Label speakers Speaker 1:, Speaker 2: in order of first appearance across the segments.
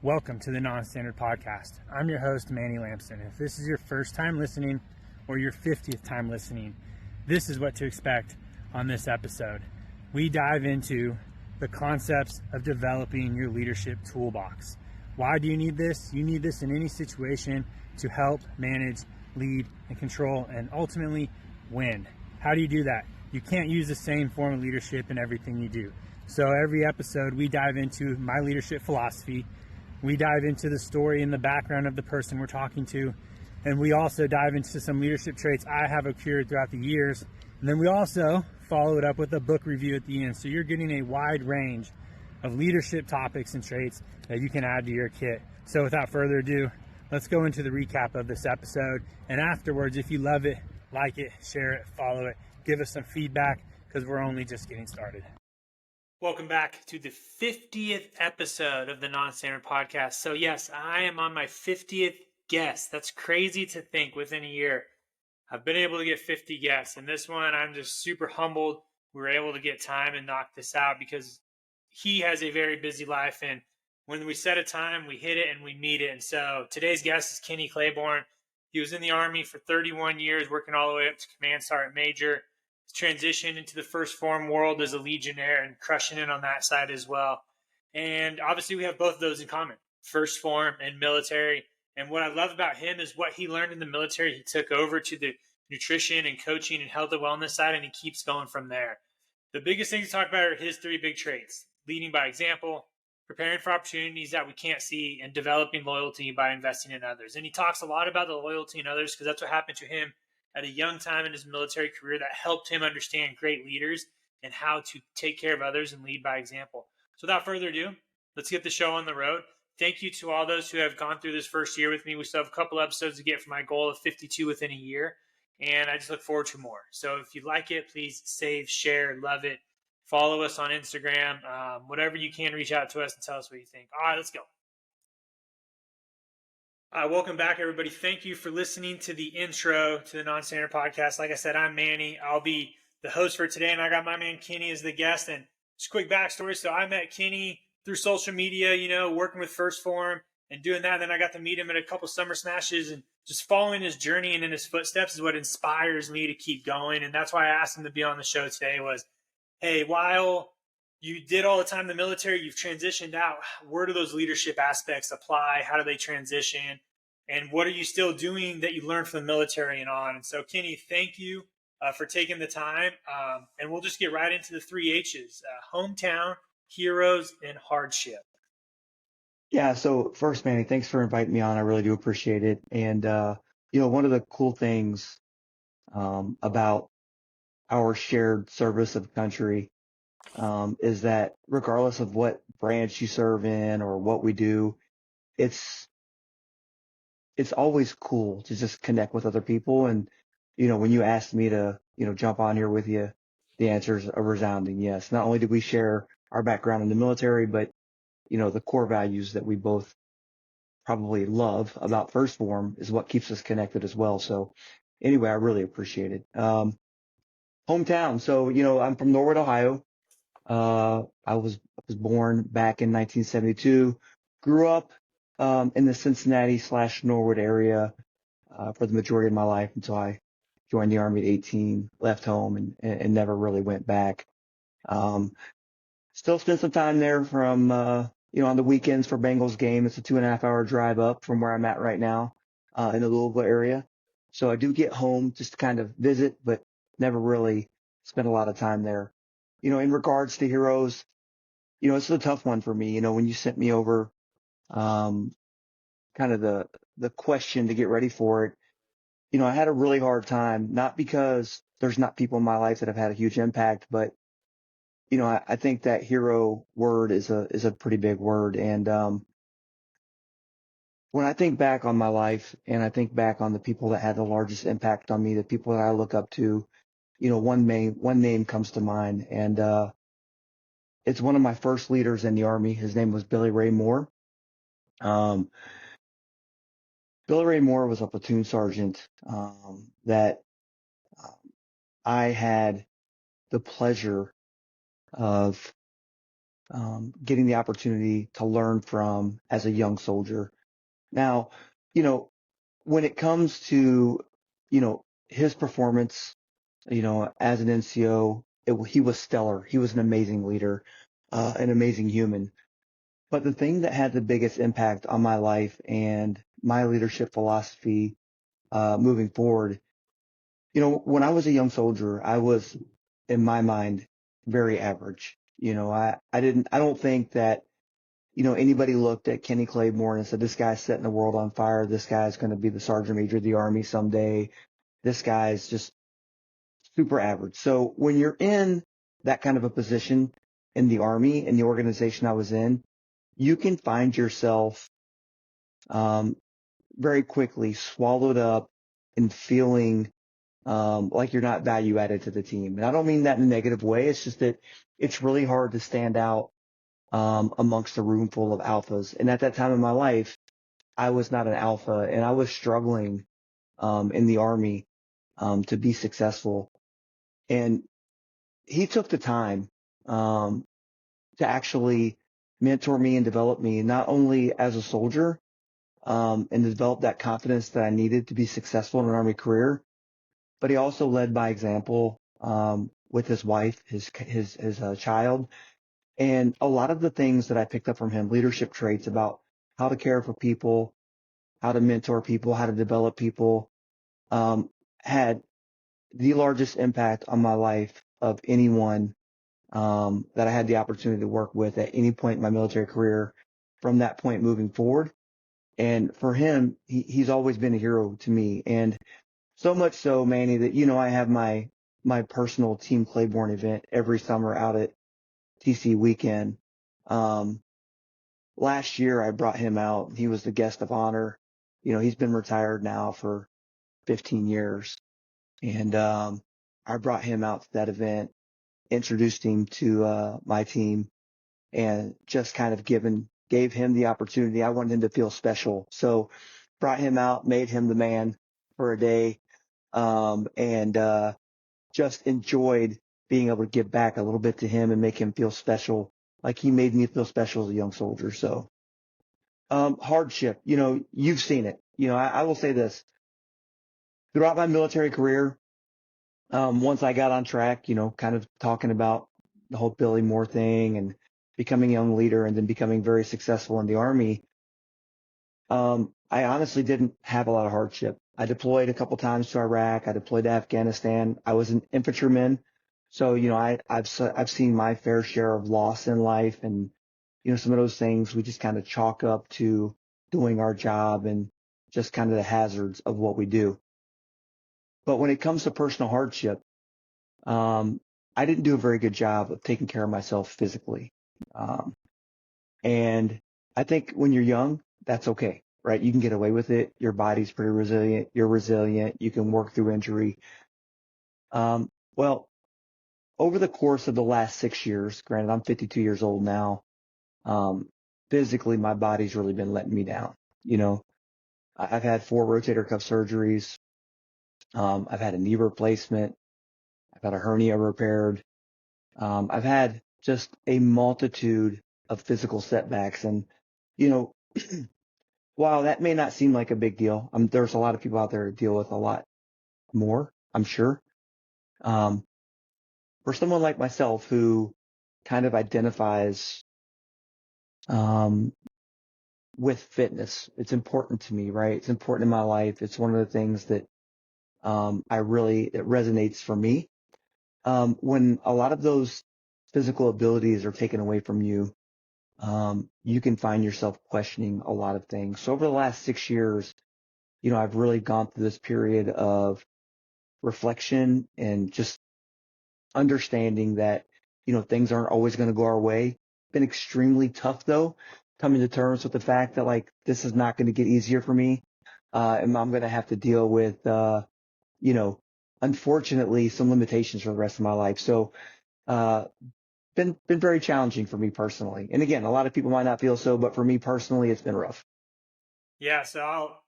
Speaker 1: Welcome to the Non-Standard Podcast. I'm your host, Manny Lampson. If this is your first time listening or your 50th time listening, this is what to expect on this episode. We dive into the concepts of developing your leadership toolbox. Why do you need this? You need this in any situation to help manage, lead, and control, and ultimately win. How do you do that? You can't use the same form of leadership in everything you do. So every episode, we dive into my leadership philosophy. We dive into the story and the background of the person we're talking to. And we also dive into some leadership traits I have accrued throughout the years. And then we also follow it up with a book review at the end. So you're getting a wide range of leadership topics and traits that you can add to your kit. So without further ado, let's go into the recap of this episode. And afterwards, if you love it, like it, share it, follow it, give us some feedback, because we're only just getting started. Welcome back to the 50th episode of the Non-Standard Podcast. So yes, I am on my 50th guest. That's crazy to think within a year. I've been able to get 50 guests. And this one, I'm just super humbled we were able to get time and knock this out because he has a very busy life. And when we set a time, we hit it and we meet it. And so today's guest is Kenny Clayborn. He was in the Army for 31 years, working all the way up to Command Sergeant Major. Transitioned into the first form world as a Legionnaire and crushing it on that side as well. And obviously we have both of those in common, first form and military. And what I love about him is what he learned in the military. He took over to the nutrition and coaching and health and wellness side, and he keeps going from there. The biggest thing to talk about are his three big traits: leading by example, preparing for opportunities that we can't see, and developing loyalty by investing in others. And he talks a lot about the loyalty in others because that's what happened to him at a young time in his military career that helped him understand great leaders and how to take care of others and lead by example. So without further ado, let's get the show on the road. Thank you to all those who have gone through this first year with me. We still have a couple episodes to get for my goal of 52 within a year, and I just look forward to more. So if you like it, please save, share, love it. Follow us on Instagram. Whatever you can, reach out to us and tell us what you think. All right, let's go. Welcome back, everybody. Thank you for listening to the intro to the Non-Standard Podcast. Like I said, I'm Manny. I'll be the host for today, and I got my man Kenny as the guest. And just a quick backstory. So I met Kenny through social media, working with First Form and doing that. And then I got to meet him at a couple summer smashes, and just following his journey and in his footsteps is what inspires me to keep going. And that's why I asked him to be on the show today was, hey, while you did all the time in the military, you've transitioned out. Where do those leadership aspects apply? How do they transition? And what are you still doing that you learned from the military and on? And so, Kenny, thank you for taking the time. And we'll just get right into the three H's: hometown, heroes, and hardship.
Speaker 2: Yeah. So first, Manny, thanks for inviting me on. I really do appreciate it. And, one of the cool things about our shared service of the country is that regardless of what branch you serve in or what we do, it's always cool to just connect with other people. And, when you asked me to, jump on here with you, the answer is a resounding yes. Not only did we share our background in the military, but, the core values that we both probably love about First Form is what keeps us connected as well. So anyway, I really appreciate it. Hometown. So, I'm from Norwood, Ohio. I was born back in 1972, grew up in the Cincinnati/Norwood area for the majority of my life until I joined the Army at 18, left home and never really went back. Still spent some time there from, on the weekends for Bengals game. It's a 2.5 hour drive up from where I'm at right now in the Louisville area. So I do get home just to kind of visit, but never really spent a lot of time there. In regards to heroes, it's a tough one for me. When you sent me over kind of the question to get ready for it, I had a really hard time, not because there's not people in my life that have had a huge impact, but I think that hero word is a pretty big word. And when I think back on my life and I think back on the people that had the largest impact on me, the people that I look up to, one name comes to mind, and it's one of my first leaders in the Army. His name was Billy Ray Moore. Billy Ray Moore was a platoon sergeant that I had the pleasure of getting the opportunity to learn from as a young soldier. Now, you know, when it comes to, his performance, as an NCO, he was stellar. He was an amazing leader, an amazing human. But the thing that had the biggest impact on my life and my leadership philosophy, moving forward, when I was a young soldier, I was, in my mind, very average. I don't think that, anybody looked at Kenny Clayborn and said, this guy's setting the world on fire. This guy's going to be the sergeant major of the Army someday. This guy's just super average. So when you're in that kind of a position in the Army, in the organization I was in, you can find yourself, um, very quickly swallowed up and feeling, like you're not value added to the team. And I don't mean that in a negative way. It's just that it's really hard to stand out, amongst a room full of alphas. And at that time in my life, I was not an alpha and I was struggling, in the Army, to be successful. And he took the time, um, to actually mentor me and develop me, not only as a soldier, and to develop that confidence that I needed to be successful in an Army career, but he also led by example, with his wife, his child, and a lot of the things that I picked up from him, leadership traits about how to care for people, how to mentor people, how to develop people, um, had the largest impact on my life of anyone, that I had the opportunity to work with at any point in my military career from that point moving forward. And for him, he's always been a hero to me. And so much so, Manny, that, I have my personal Team Clayborn event every summer out at TC weekend. Um, Last year I brought him out. He was the guest of honor. He's been retired now for 15 years. And, I brought him out to that event, introduced him to, my team, and just kind of gave him the opportunity. I wanted him to feel special. So brought him out, made him the man for a day. And, just enjoyed being able to give back a little bit to him and make him feel special. Like he made me feel special as a young soldier. So, hardship, you've seen it. I will say this throughout my military career. Once I got on track, kind of talking about the whole Billy Moore thing and becoming a young leader and then becoming very successful in the Army, I honestly didn't have a lot of hardship. I deployed a couple times to Iraq. I deployed to Afghanistan. I was an infantryman. So, I've seen my fair share of loss in life, and, some of those things we just kind of chalk up to doing our job and just kind of the hazards of what we do. But when it comes to personal hardship, um, I didn't do a very good job of taking care of myself physically. Um, and I think when you're young, that's okay, right? You can get away with it. Your body's pretty resilient. You're resilient. You can work through injury. Well, over the course of the last 6 years, granted, I'm 52 years old now. Um, Physically, my body's really been letting me down. You know, I've had 4 rotator cuff surgeries. I've had a knee replacement. I've had a hernia repaired. I've had just a multitude of physical setbacks. And, you know, while that may not seem like a big deal, there's a lot of people out there who deal with a lot more, I'm sure. Um, for someone like myself who kind of identifies, um, with fitness, it's important to me, right? It's important in my life. It's one of the things that, it resonates for me. When a lot of those physical abilities are taken away from you, you can find yourself questioning a lot of things. So over the last 6 years, I've really gone through this period of reflection and just understanding that, things aren't always going to go our way. Been extremely tough though, coming to terms with the fact that like, this is not going to get easier for me. And I'm going to have to deal with, you know, unfortunately some limitations for the rest of my life. So, uh, been very challenging for me personally. And again, a lot of people might not feel so, but for me personally, it's been rough.
Speaker 1: Yeah, so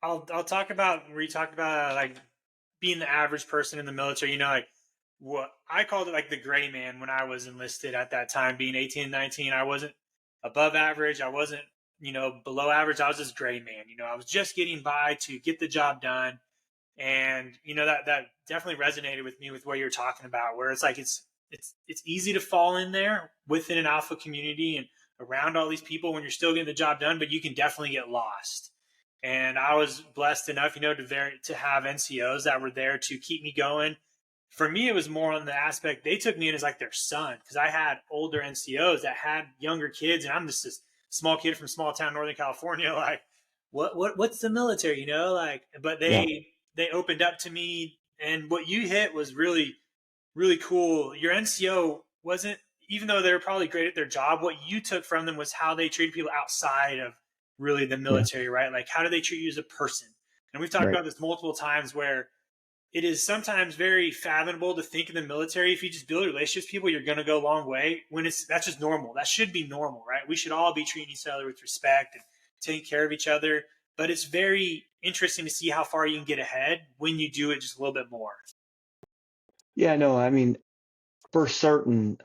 Speaker 1: I'll talk about where you talked about like being the average person in the military. Like what I called it like the gray man when I was enlisted at that time, being 18 and 19. I wasn't above average. I wasn't, below average. I was this gray man. I was just getting by to get the job done. And that definitely resonated with me with what you're talking about, where it's like it's easy to fall in there within an alpha community and around all these people when you're still getting the job done, but you can definitely get lost. And I was blessed enough, to have NCOs that were there to keep me going. For me, it was more on the aspect they took me in as like their son, because I had older NCOs that had younger kids, and I'm just this small kid from small town Northern California. Like, what's the military? But
Speaker 2: Yeah.
Speaker 1: they opened up to me, and what you hit was really really cool. Your NCO wasn't, even though they were probably great at their job, what you took from them was how they treated people outside of really the
Speaker 2: Yeah.
Speaker 1: military, right? Like, how do they treat you as a person? And we've talked
Speaker 2: Right.
Speaker 1: about this multiple times, where it is sometimes very fathomable to think in the military, if you just build relationships with people, you're going to go a long way, when that's just normal. That should be normal, right? We should all be treating each other with respect and taking care of each other. But it's very interesting to see how far you can get ahead when you do it just a little bit more.
Speaker 2: Yeah, no, I mean, for certain,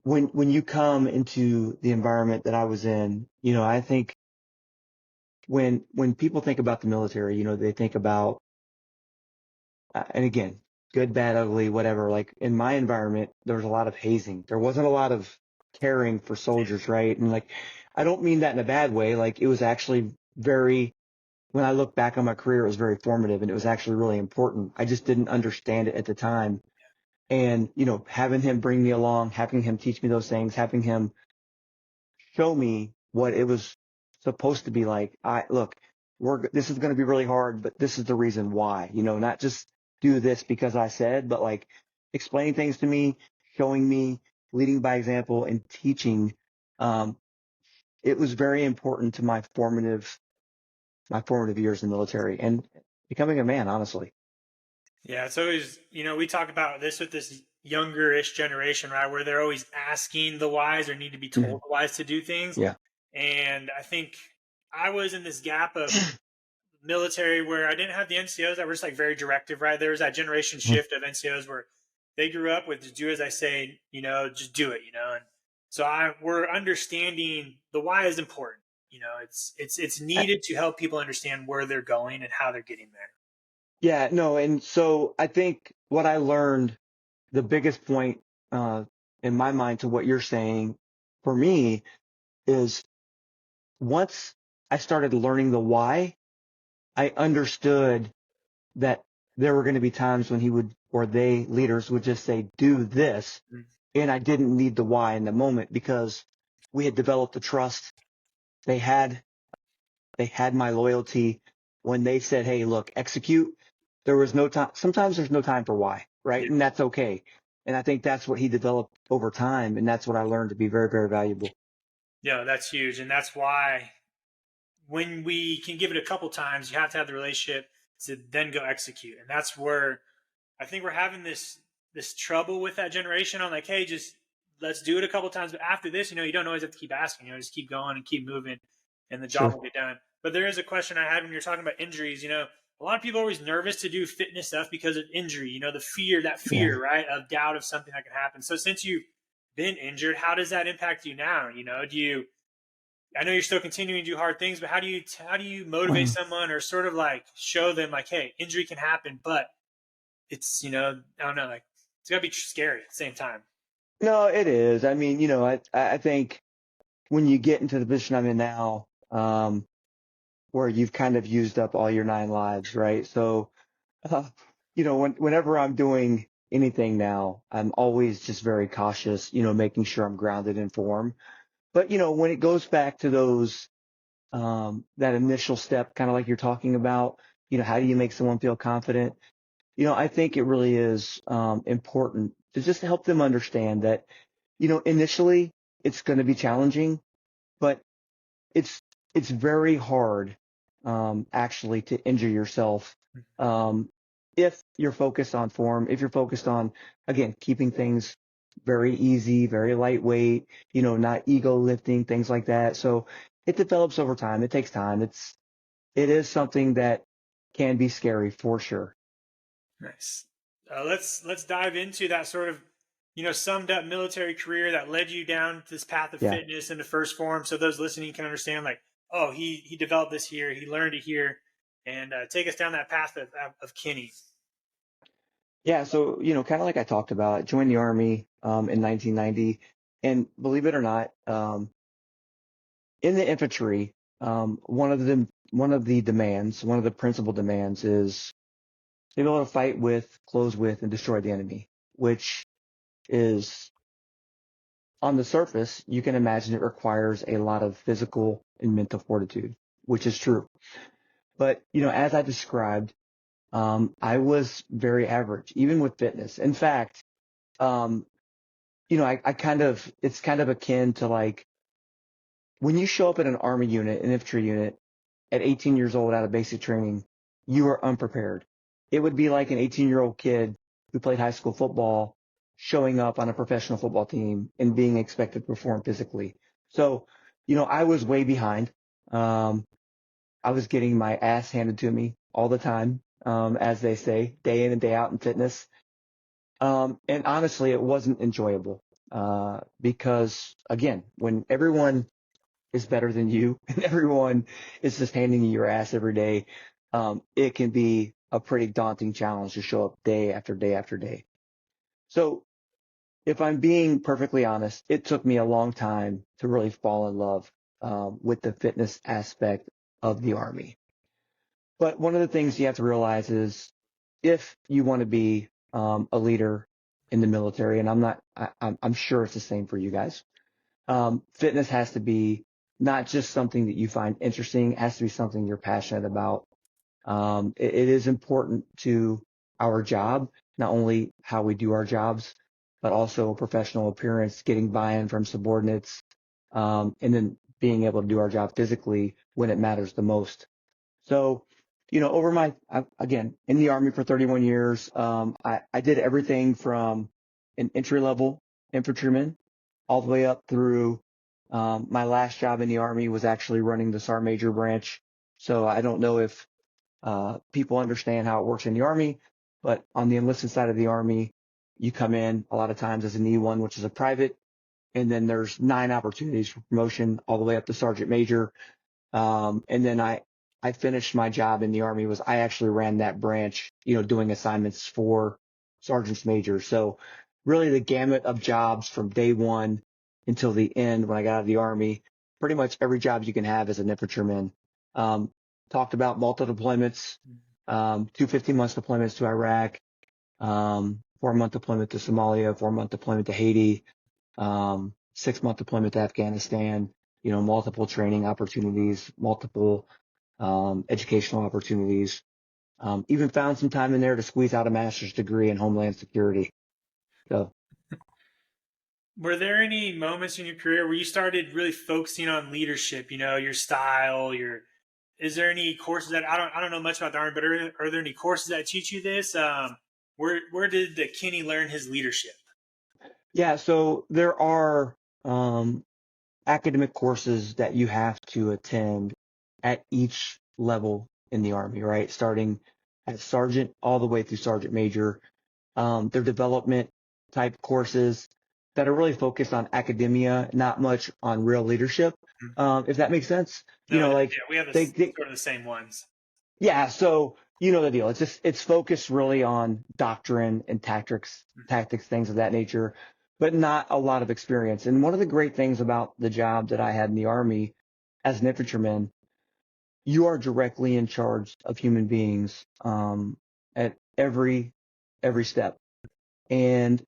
Speaker 2: when you come into the environment that I was in, I think when people think about the military, they think about, and again, good, bad, ugly, whatever. Like in my environment, there was a lot of hazing. There wasn't a lot of caring for soldiers, right? And like, I don't mean that in a bad way. Like it was actually very, when I look back on my career, it was very formative and it was actually really important. I just didn't understand it at the time. And, having him bring me along, having him teach me those things, having him show me what it was supposed to be like. Look, this is going to be really hard, but this is the reason why, not just do this because I said, but like explaining things to me, showing me, leading by example and teaching. Um, it was very important to my formative years in the military and becoming a man, honestly.
Speaker 1: Yeah, it's always, we talk about this with this younger-ish generation, right? Where they're always asking the whys or need to be
Speaker 2: Mhm.
Speaker 1: told the whys to do things.
Speaker 2: Yeah.
Speaker 1: And I think I was in this gap of military where I didn't have the NCOs that were just like very directive, right? There was that generation
Speaker 2: Mhm.
Speaker 1: shift of NCOs where they grew up with just do as I say, just do it. And so we're understanding the why is important. It's
Speaker 2: I-
Speaker 1: needed to help people understand where they're going and how they're getting there.
Speaker 2: Yeah, no. And so I think what I learned, the biggest point uh, in my mind to what you're saying for me is once I started learning the why, I understood that there were going to be times when he would, or they leaders would just say, do this.
Speaker 1: Mm.
Speaker 2: And I didn't need the why in the moment because we had developed the trust. They had, they had my loyalty when they said, hey, look, execute. There was no time. Sometimes there's no time for why, right?
Speaker 1: Yeah.
Speaker 2: And that's okay. And I think that's what he developed over time. And that's what I learned to be very, very valuable.
Speaker 1: Yeah, that's huge. And that's why when we can give it a couple times, you have to have the relationship to then go execute. And that's where I think we're having this trouble with that generation on like, hey, just let's do it a couple times. But after this, you don't always have to keep asking, just keep going and keep moving and the job
Speaker 2: Sure.
Speaker 1: will get done. But there is a question I had when you're talking about injuries, a lot of people are always nervous to do fitness stuff because of injury, the that
Speaker 2: Yeah.
Speaker 1: fear, right? Of doubt of something that could happen. So since you've been injured, how does that impact you now? Do you I know you're still continuing to do hard things, but how do you motivate someone or sort of like show them like, hey, injury can happen, but it's I don't know, like it's gotta be scary at the same time.
Speaker 2: No, it is. I mean, I think when you get into the position I'm in now, where you've kind of used up all your 9 lives, right? So, uh, whenever I'm doing anything now, I'm always just very cautious, making sure I'm grounded in form. But, when it goes back to those, that initial step, kind of like you're talking about, how do you make someone feel confident? I think it really is, important to just help them understand that, initially it's going to be challenging, but it's it's very hard actually to injure yourself um, if you're focused on form, if you're focused on again keeping things very easy, very lightweight, not ego lifting, things like that. So it develops over time. It takes time. It is something that can be scary for sure.
Speaker 1: Nice. Let's dive into that sort of, summed up military career that led you down this path of
Speaker 2: Yeah.
Speaker 1: fitness in the first form, so those listening can understand, like, oh, he developed this here, he learned it here, and take us down that path of Kenny.
Speaker 2: Yeah. So, kind of like I talked about, I joined the Army in 1990. And believe it or not, in the infantry, one of the principal demands is to be able to fight with, close with, and destroy the enemy, which is on the surface, you can imagine it requires a lot of physical and mental fortitude, which is true. But, as I described, I was very average, even with fitness. In fact, um, it's kind of akin to like when you show up at an Army unit, an infantry unit at 18 years old out of basic training, you are unprepared. It would be like an 18-year-old kid who played high school football showing up on a professional football team and being expected to perform physically. So, I was way behind. Um, I was getting my ass handed to me all the time, as they say, day in and day out in fitness. And honestly, it wasn't enjoyable, because again, when everyone is better than you and everyone is just handing you your ass every day, it can be a pretty daunting challenge to show up day after day after day. So if I'm being perfectly honest, it took me a long time to really fall in love, with the fitness aspect of the Army. But one of the things you have to realize is if you want to be, a leader in the military, and I'm sure it's the same for you guys. Fitness has to be not just something that you find interesting, it has to be something you're passionate about. It is important to our job, not only how we do our jobs, but also professional appearance, getting buy-in from subordinates, and then being able to do our job physically when it matters the most. So, again, in the Army for 31 years, I did everything from an entry level infantryman all the way up through, my last job in the Army was actually running the Sergeant Major branch. So I don't know if, people understand how it works in the Army, but on the enlisted side of the Army, you come in a lot of times as an E1, which is a private, and then there's 9 opportunities for promotion all the way up to Sergeant Major. And then I finished my job in the Army was I actually ran that branch, doing assignments for sergeants major. So really the gamut of jobs from day one until the end when I got out of the Army, pretty much every job you can have as an infantryman. Um, Talked about multiple deployments, 2 15 months deployments to Iraq, 4 month deployment to Somalia, 4 month deployment to Haiti, 6 month deployment to Afghanistan, multiple training opportunities, multiple, educational opportunities. Even found some time in there to squeeze out a master's degree in Homeland Security. So
Speaker 1: Were there any moments in your career where you started really focusing on leadership? Your style, your is there any courses that I don't know much about the Army, but are there any courses that teach you this? Where did the Kenny learn his leadership?
Speaker 2: yeah, so there are, academic courses that you have to attend at each level in the Army, right? Starting at sergeant all the way through sergeant major. They're development type courses that are really focused on academia, not much on real leadership. If that makes sense,
Speaker 1: No, yeah,
Speaker 2: like
Speaker 1: we have
Speaker 2: they
Speaker 1: sort of the same ones.
Speaker 2: yeah. So you know the deal. It's focused really on doctrine and tactics, things of that nature, but not a lot of experience. And one of the great things about the job that I had in the Army as an infantryman, you are directly in charge of human beings, at every step. And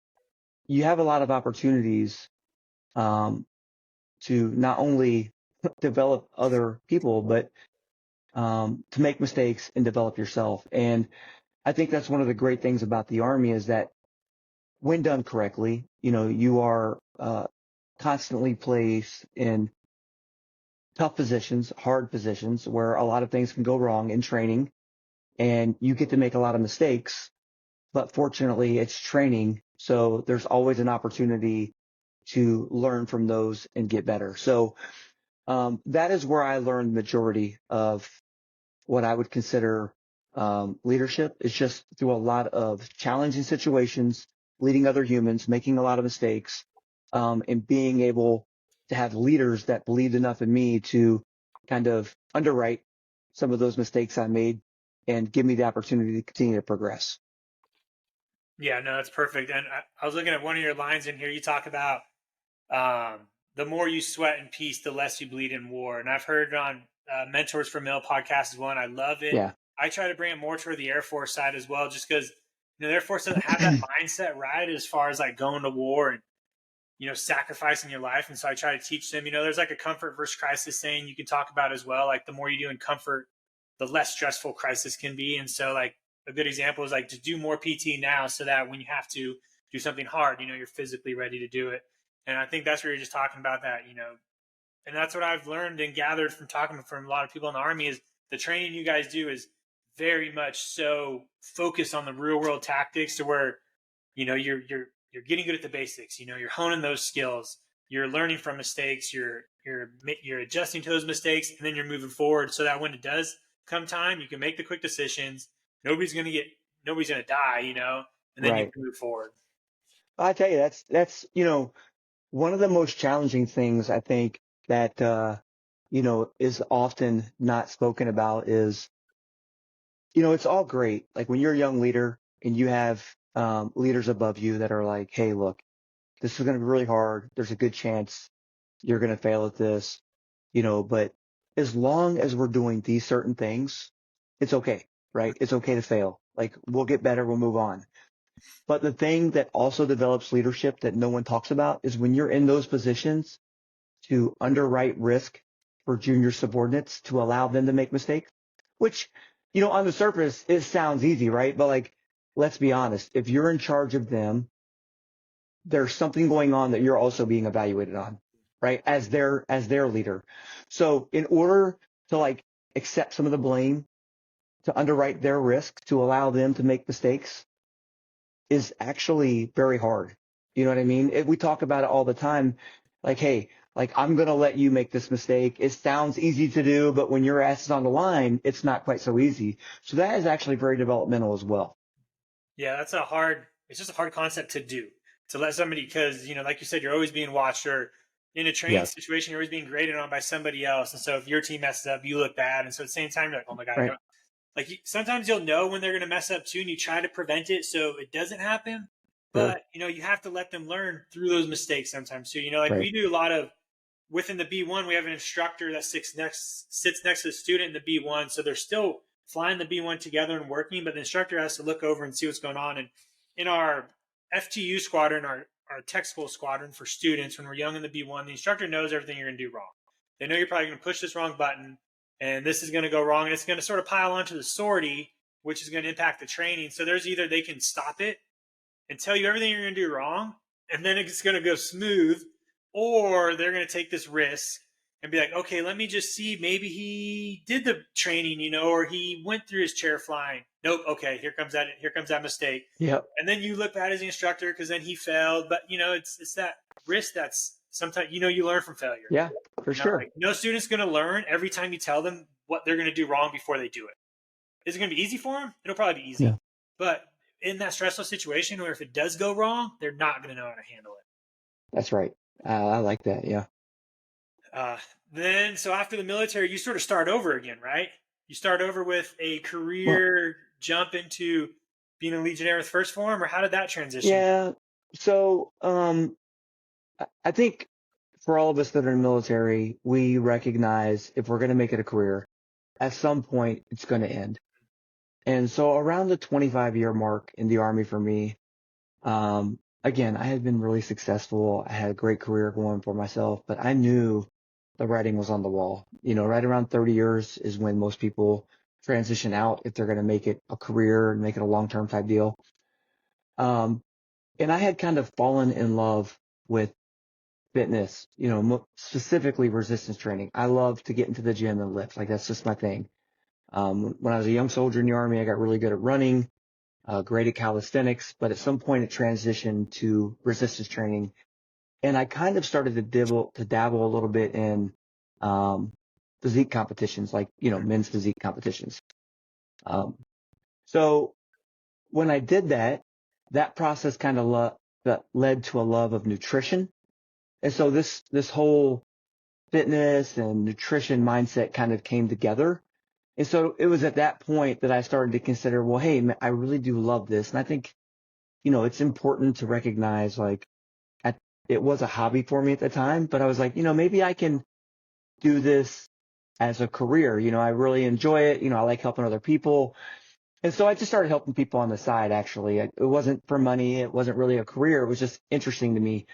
Speaker 2: you have a lot of opportunities, um, to not only develop other people, but, to make mistakes and develop yourself. And I think that's one of the great things about the Army is that when done correctly, you are, constantly placed in tough positions, hard positions where a lot of things can go wrong in training and you get to make a lot of mistakes. But fortunately, it's training. So there's always an opportunity to learn from those and get better. So, that is where I learned the majority of what I would consider, leadership is just through a lot of challenging situations, leading other humans, making a lot of mistakes, and being able to have leaders that believed enough in me to kind of underwrite some of those mistakes I made and give me the opportunity to continue to progress.
Speaker 1: Yeah, no, that's perfect. And I was looking at one of your lines in here. You talk about the more you sweat in peace, the less you bleed in war. And I've heard on Mentors for Mill podcast as well, and I love it.
Speaker 2: Yeah.
Speaker 1: I try to bring it more toward the Air Force side as well, just because the Air Force doesn't have that mindset right as far as like going to war and sacrificing your life. And so I try to teach them. There's like a comfort versus crisis saying you can talk about as well. Like the more you do in comfort, the less stressful crisis can be. And so like a good example is like to do more PT now so that when you have to do something hard, you're physically ready to do it. And I think that's where you're just talking about that, and that's what I've learned and gathered from talking from a lot of people in the Army is the training you guys do is very much so focused on the real world tactics to where, you're getting good at the basics, you're honing those skills, you're learning from mistakes, you're adjusting to those mistakes, and then you're moving forward so that when it does come time, you can make the quick decisions. Nobody's going to die, and then you can move forward.
Speaker 2: I tell you, that's one of the most challenging things I think that is often not spoken about is it's all great. Like when you're a young leader and you have leaders above you that are like, hey, look, this is going to be really hard. There's a good chance you're going to fail at this, but as long as we're doing these certain things, it's okay, right? It's okay to fail. Like we'll get better. We'll move on. But the thing that also develops leadership that no one talks about is when you're in those positions to underwrite risk for junior subordinates to allow them to make mistakes, which, on the surface, it sounds easy, right? But like, let's be honest. If you're in charge of them, there's something going on that you're also being evaluated on, right? As their leader. So in order to like accept some of the blame, to underwrite their risk, to allow them to make mistakes is actually very hard. You know what I mean? We talk about it all the time. Like, hey, like I'm going to let you make this mistake. It sounds easy to do, but when your ass is on the line, it's not quite so easy. So that is actually very developmental as well.
Speaker 1: Yeah, it's just a hard concept to do, to let somebody, because, like you said, you're always being watched, or in a training situation, you're always being graded on by somebody else. And so if your team messes up, you look bad. And so at the same time, you're like, oh my God,
Speaker 2: Right.
Speaker 1: Like sometimes you'll know when they're going to mess up too, and you try to prevent it so it doesn't happen. But you have to let them learn through those mistakes sometimes too. We do a lot of within the B1. We have an instructor that sits next to the student in the B1, so they're still flying the B1 together and working. But the instructor has to look over and see what's going on. And in our FTU squadron, our tech school squadron for students, when we're young in the B1, the instructor knows everything you're going to do wrong. They know you're probably going to push this wrong button, and this is going to go wrong, and it's going to sort of pile onto the sortie, which is going to impact the training. So there's either they can stop it and tell you everything you're going to do wrong, and then it's going to go smooth, or they're going to take this risk and be like, okay, let me just see, maybe he did the training, or he went through his chair flying. Nope. Okay, here comes that mistake.
Speaker 2: Yep.
Speaker 1: And then you look bad as the instructor because then he failed. But it's that risk that's sometimes you learn from failure.
Speaker 2: Yeah, for sure.
Speaker 1: Like, no student's going to learn every time you tell them what they're going to do wrong before they do it. Is it going to be easy for them? It'll probably be easy.
Speaker 2: Yeah.
Speaker 1: But in that stressful situation where if it does go wrong, they're not going to know how to handle it.
Speaker 2: That's right. I like that. Yeah.
Speaker 1: Then, so after the military, you sort of start over again, right? You start over with a career jump into being a Legionnaire with first form, or how did that transition?
Speaker 2: Yeah. So, I think for all of us that are in the military, we recognize if we're going to make it a career, at some point it's going to end. And so around the 25-year mark in the Army for me, again, I had been really successful. I had a great career going for myself, but I knew the writing was on the wall. Right around 30 years is when most people transition out if they're going to make it a career and make it a long-term type deal. And I had kind of fallen in love with fitness, specifically resistance training. I love to get into the gym and lift. Like that's just my thing. When I was a young soldier in the Army, I got really good at running, great at calisthenics, but at some point it transitioned to resistance training. And I kind of started to dabble a little bit in physique competitions, like, men's physique competitions. So when I did that, that process kind of that led to a love of nutrition. And so this whole fitness and nutrition mindset kind of came together. And so it was at that point that I started to consider, well, hey, I really do love this. And I think, it's important to recognize like at, it was a hobby for me at the time, but I was like, maybe I can do this as a career. I really enjoy it. I like helping other people. And so I just started helping people on the side, actually. It wasn't for money. It wasn't really a career. It was just interesting to me.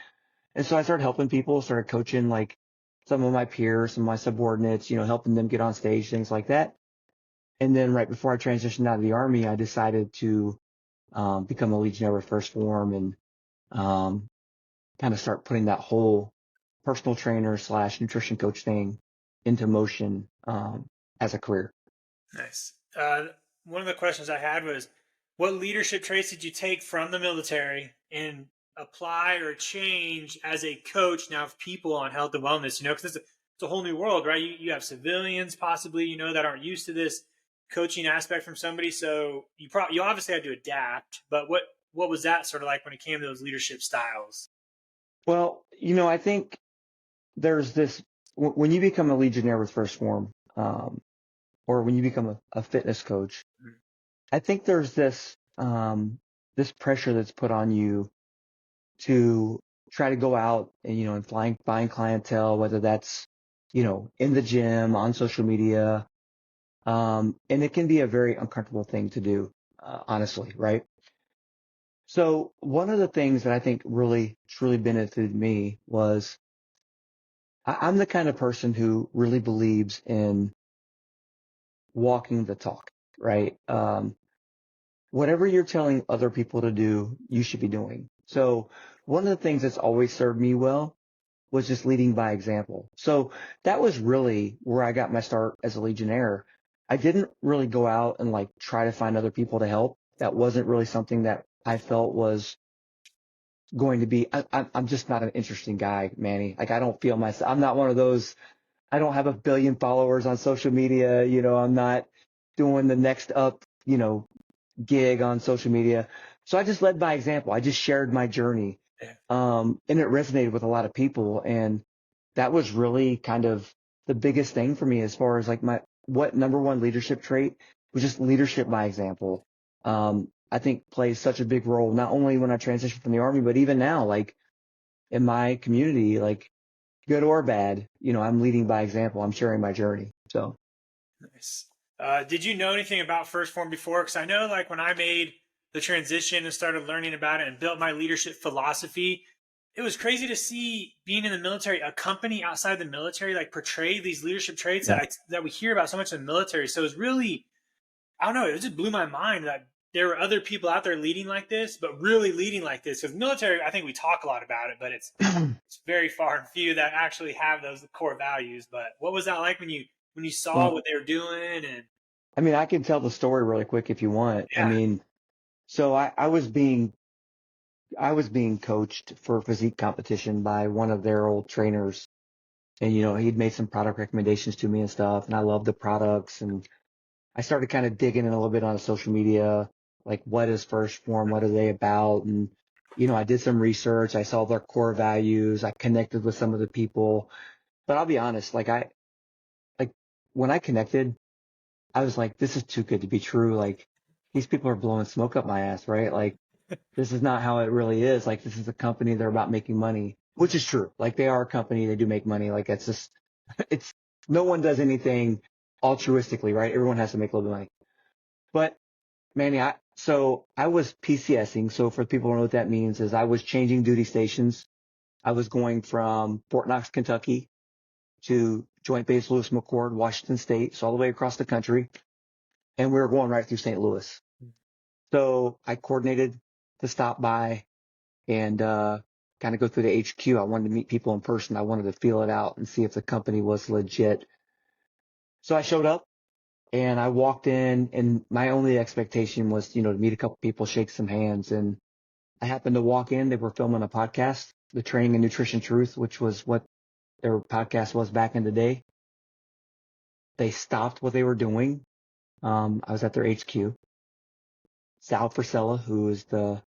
Speaker 2: And so I started helping people, started coaching like some of my peers, some of my subordinates, helping them get on stage, things like that. And then right before I transitioned out of the Army, I decided to become a Legionnaire with First Form and um, kind of start putting that whole personal trainer / nutrition coach thing into motion as a career.
Speaker 1: Nice. One of the questions I had was, what leadership traits did you take from the military and apply or change as a coach now of people on health and wellness? Because it's a whole new world, right? You have civilians possibly, that aren't used to this coaching aspect from somebody. So you obviously had to adapt. But what was that sort of like when it came to those leadership styles?
Speaker 2: Well, I think there's this when you become a Legionnaire with First Form, or when you become a fitness coach, I think there's this pressure that's put on you to try to go out and and find clientele, whether that's in the gym, on social media, and it can be a very uncomfortable thing to do, honestly, right? So one of the things that I think really truly benefited me was I'm the kind of person who really believes in walking the talk, right? Whatever you're telling other people to do, you should be doing. So one of the things that's always served me well was just leading by example. So that was really where I got my start as a Legionnaire. I didn't really go out and like try to find other people to help. That wasn't really something that I felt was going to be. I'm just not an interesting guy, Manny. Like I don't feel myself. I'm not one of those. I don't have a billion followers on social media. I'm not doing the next up, gig on social media. So I just led by example. I just shared my journey.
Speaker 1: Yeah.
Speaker 2: And it resonated with a lot of people. And that was really kind of the biggest thing for me as far as like what number one leadership trait was just leadership by example. I think plays such a big role, not only when I transitioned from the Army, but even now, like in my community, like good or bad, I'm leading by example. I'm sharing my journey. So.
Speaker 1: Nice. Did you know anything about First Form before? Because I know, like, when I made the transition and started learning about it and built my leadership philosophy, it was crazy to see being in the military, a company outside the military, like portray these leadership traits
Speaker 2: Yeah.
Speaker 1: that we hear about so much in the military. So it was really, I don't know, it just blew my mind that there were other people out there leading like this, but really leading like this. Because military, I think we talk a lot about it, but it's very far and few that actually have those core values. But what was that like when you saw
Speaker 2: Well,
Speaker 1: what they were doing? And
Speaker 2: I mean, I can tell the story really quick if you want. I
Speaker 1: yeah,
Speaker 2: mean, so I was being coached for physique competition by one of their old trainers. And, he'd made some product recommendations to me and stuff. And I loved the products. And I started kind of digging in a little bit on social media, like what is First Form? What are they about? And, I did some research. I saw their core values. I connected with some of the people. But I'll be honest, like when I connected, I was like, this is too good to be true. Like these people are blowing smoke up my ass, right? Like this is not how it really is. Like this is a company, they're about making money, which is true. Like they are a company, they do make money. Like it's just, it's no one does anything altruistically, right? Everyone has to make a little bit of money. But Manny, so I was PCSing. So for people who know what that means is I was changing duty stations. I was going from Fort Knox, Kentucky to Joint Base Lewis McChord, Washington State. So all the way across the country. And we were going right through St. Louis. So I coordinated to stop by and kind of go through the HQ. I wanted to meet people in person. I wanted to feel it out and see if the company was legit. So I showed up and I walked in, and my only expectation was, to meet a couple people, shake some hands. And I happened to walk in. They were filming a podcast, The Training and Nutrition Truth, which was what their podcast was back in the day. They stopped what they were doing. I was at their HQ. Sal Frisella, who is the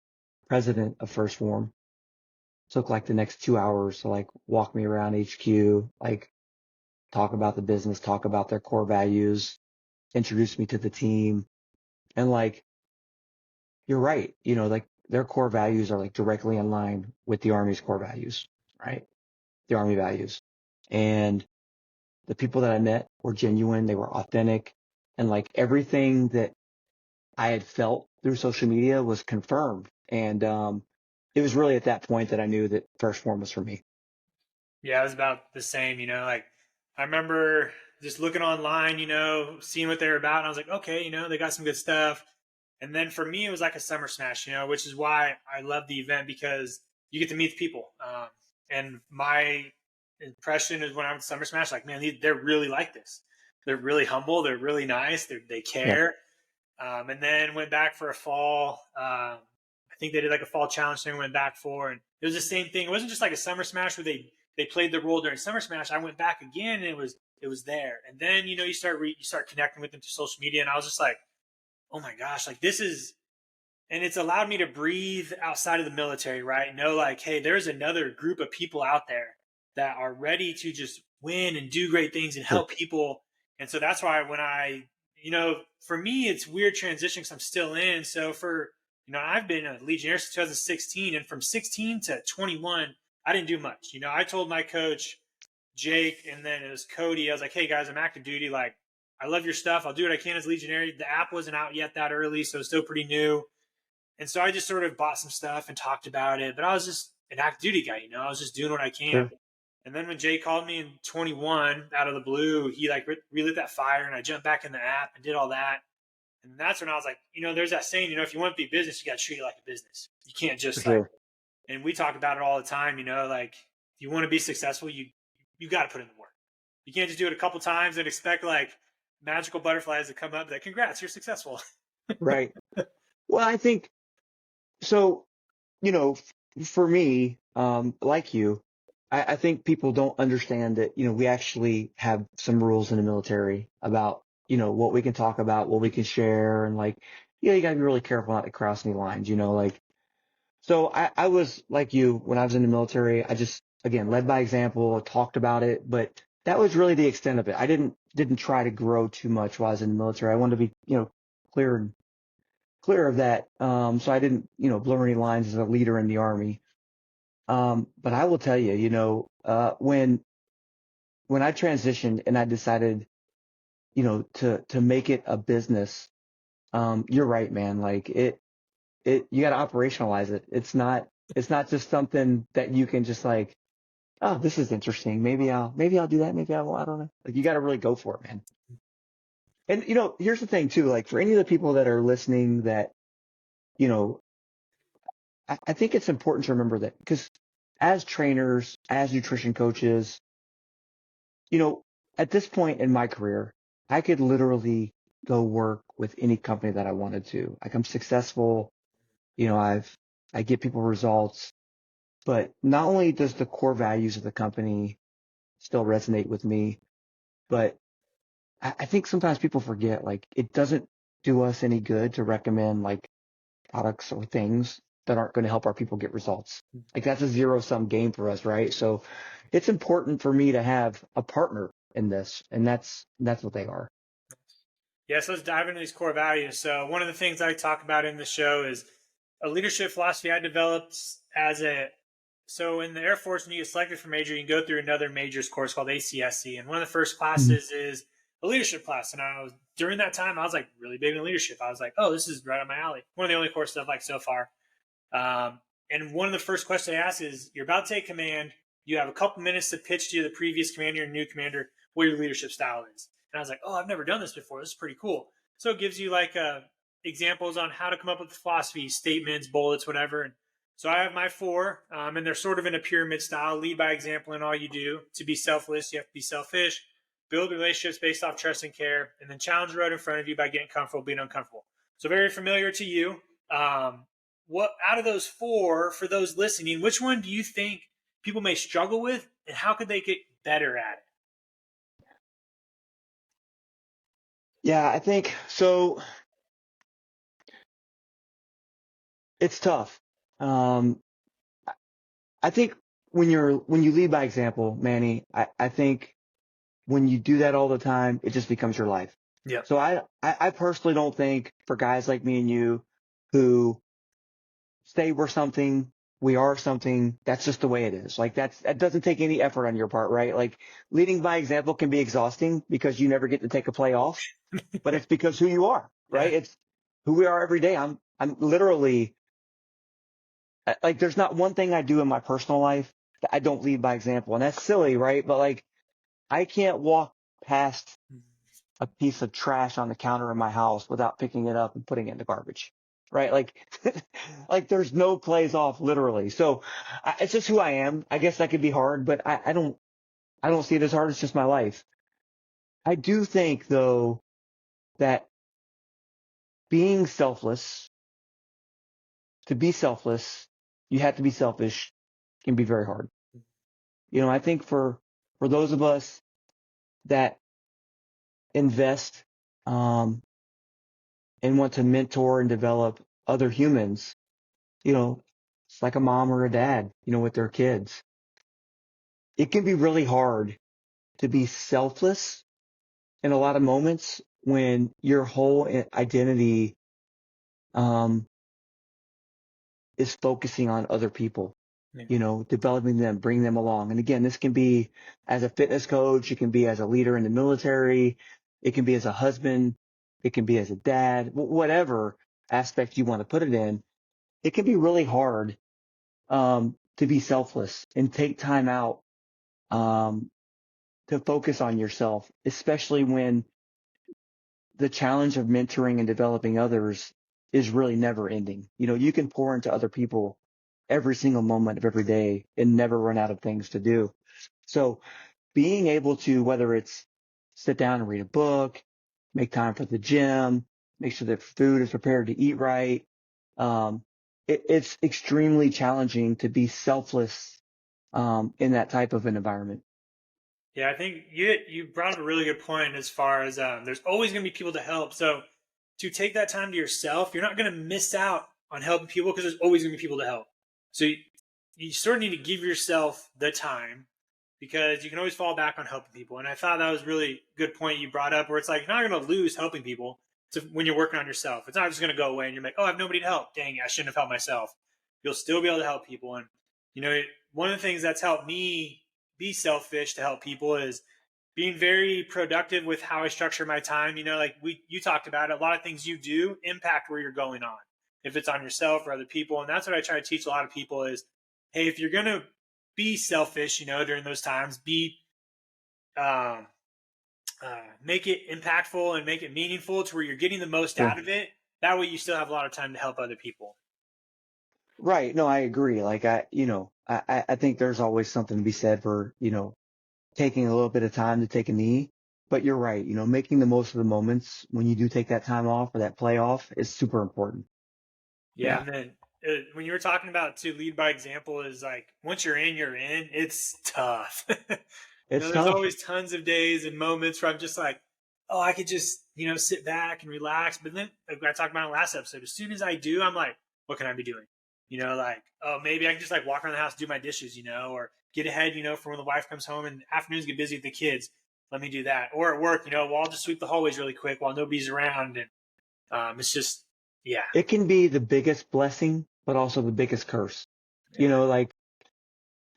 Speaker 2: president of First Form, took like the next 2 hours to like walk me around HQ, like talk about the business, talk about their core values, introduce me to the team. And like, you're right, like their core values are like directly in line with the Army's core values, right? The Army values. And the people that I met were genuine, they were authentic, and like everything that I had felt through social media was confirmed. And it was really at that point that I knew that First Form was for me.
Speaker 1: Yeah, it was about the same, like I remember just looking online, seeing what they were about. And I was like, okay, they got some good stuff. And then for me, it was like a summer smash, which is why I love the event because you get to meet the people. And my impression is when I'm at Summer Smash, like, man, they're really like this. They're really humble. They're really nice. They
Speaker 2: Yeah.
Speaker 1: care. And then went back for a fall. I think they did like a fall challenge thing. Went back for, and it was the same thing. It wasn't just like a Summer Smash where they played the role during Summer Smash. I went back again, and it was there. And then you start connecting with them through social media, and I was just like, oh my gosh, like this is, and it's allowed me to breathe outside of the military, right? Know like, hey, there's another group of people out there that are ready to just win and do great things and
Speaker 2: Sure.
Speaker 1: help people. And so that's why when for me, it's weird transition because I'm still in. So I've been a Legionnaire since 2016, and from 16 to 21, I didn't do much. I told my coach, Jake, and then it was Cody. I was like, hey guys, I'm active duty. Like, I love your stuff. I'll do what I can as Legionnaire. The app wasn't out yet that early, so it's still pretty new. And so I just sort of bought some stuff and talked about it. But I was just an active duty guy, I was just doing what I can.
Speaker 2: Sure.
Speaker 1: And then when Jay called me in 21 out of the blue, he like relit that fire, and I jumped back in the app and did all that. And that's when I was like, there's that saying, if you want to be business, you got to treat it like a business. You can't
Speaker 2: For
Speaker 1: just like,
Speaker 2: sure.
Speaker 1: and we talk about it all the time, like if you want to be successful, you got to put in the work. You can't just do it a couple times and expect like magical butterflies to come up like, congrats, you're successful.
Speaker 2: Right. Well, I think so, for me, like you, I think people don't understand that, we actually have some rules in the military about, what we can talk about, what we can share, and like, you got to be really careful not to cross any lines, like, so I was like you when I was in the military. I just, again, led by example, talked about it, but that was really the extent of it. I didn't try to grow too much while I was in the military. I wanted to be, clear clear of that. So I didn't, blur any lines as a leader in the Army. But I will tell you, when I transitioned and I decided, to make it a business, you're right, man. Like you got to operationalize it. It's not just something that you can just like, oh, this is interesting. Maybe I'll do that. Maybe I won't. I don't know. Like you got to really go for it, man. And here's the thing too. Like for any of the people that are listening, that you know, I think it's important to remember that because as trainers, as nutrition coaches, you know, at this point in my career, I could literally go work with any company that I wanted to. Like I'm successful, I get people results, but not only does the core values of the company still resonate with me, but I think sometimes people forget, like it doesn't do us any good to recommend like products or things that aren't going to help our people get results. Like that's a zero sum game for us, right? So it's important for me to have a partner in this, and that's what they are.
Speaker 1: Yeah, so let's dive into these core values. So one of the things I talk about in the show is a leadership philosophy I developed so in the Air Force, when you get selected for major, you can go through another majors course called ACSC. And one of the first
Speaker 2: Mhm.
Speaker 1: classes is a leadership class. And during that time, I was like really big in leadership. I was like, oh, this is right up my alley. One of the only courses I've liked so far. And one of the first questions they ask is, you're about to take command. You have a couple minutes to pitch to the previous commander and new commander what your leadership style is. And I was like, oh, I've never done this before. This is pretty cool. So it gives you like examples on how to come up with philosophy, statements, bullets, whatever. And so I have my four, and they're sort of in a pyramid style. Lead by example in all you do. To be selfless, you have to be selfish. Build relationships based off trust and care, and then challenge the road in front of you by getting comfortable, being uncomfortable. So very familiar to you. What out of those four, for those listening, which one do you think people may struggle with, and how could they get better at it?
Speaker 2: Yeah, I think so. it's tough. Um, I think when you lead by example, Manny, I think when you do that all the time, it just becomes your life.
Speaker 1: Yep.
Speaker 2: So I personally don't think for guys like me and you who say we're something, we are something, that's just the way it is. Like that doesn't take any effort on your part, right? Like leading by example can be exhausting because you never get to take a play off, but it's because who you are,
Speaker 1: Yeah.
Speaker 2: right? It's who we are every day. I'm literally like, there's not one thing I do in my personal life that I don't lead by example. And that's silly, right? But like, I can't walk past a piece of trash on the counter in my house without picking it up and putting it in the garbage, right? Like, like there's no plays off literally. So it's just who I am. I guess that could be hard, but I don't see it as hard. It's just my life. I do think though that being selfless, to be selfless, you have to be selfish can be very hard. You know, I think for those of us that invest, um, and want to mentor and develop other humans, you know, it's like a mom or a dad, you know, with their kids. It can be really hard to be selfless in a lot of moments when your whole identity, um, is focusing on other people,
Speaker 1: Yeah.
Speaker 2: you know, developing them, bring them along. And again, this can be as a fitness coach. It can be as a leader in the military. It can be as a husband. It can be as a dad, whatever aspect you want to put it in. It can be really hard, to be selfless and take time out, um, to focus on yourself, especially when the challenge of mentoring and developing others is really never ending. You know, you can pour into other people every single moment of every day and never run out of things to do. So being able to, whether it's sit down and read a book, make time for the gym, make sure that food is prepared to eat right. Um, it's extremely challenging to be selfless, in that type of an environment.
Speaker 1: Yeah, I think you brought up a really good point as far as there's always going to be people to help. So to take that time to yourself, you're not going to miss out on helping people because there's always going to be people to help. So you sort of need to give yourself the time because you can always fall back on helping people. And I thought that was really good point you brought up where it's like you're not going to lose helping people when you're working on yourself. It's not just going to go away and you're like, oh, I have nobody to help. Dang, I shouldn't have helped myself. You'll still be able to help people. And, you know, one of the things that's helped me be selfish to help people is being very productive with how I structure my time. You know, like you talked about it, a lot of things you do impact where you're going on, if it's on yourself or other people. And that's what I try to teach a lot of people is, hey, if you're going to be selfish, you know, during those times, um, make it impactful and make it meaningful to where you're getting the most
Speaker 2: Sure.
Speaker 1: out of it. That way you still have a lot of time to help other people.
Speaker 2: Right. No, I agree. Like I think there's always something to be said for, you know, taking a little bit of time to take a knee. But you're right. You know, making the most of the moments when you do take that time off or that play off is super important.
Speaker 1: Yeah.
Speaker 2: Yeah.
Speaker 1: And then when you were talking about to lead by example is like, once you're in, you're in. It's tough. You know,
Speaker 2: It's
Speaker 1: there's
Speaker 2: tough.
Speaker 1: always tons of days and moments where I'm just like, oh, I could just, you know, sit back and relax. But then, like I talked about in the last episode, as soon as I do, I'm like, what can I be doing? You know, like, oh, maybe I can just like walk around the house, do my dishes, you know, or get ahead, you know, for when the wife comes home and afternoons get busy with the kids. Let me do that. Or at work, you know, well, I'll just sweep the hallways really quick while nobody's around. And it's just, yeah.
Speaker 2: It can be the biggest blessing, but also the biggest curse. You
Speaker 1: Yeah.
Speaker 2: know, like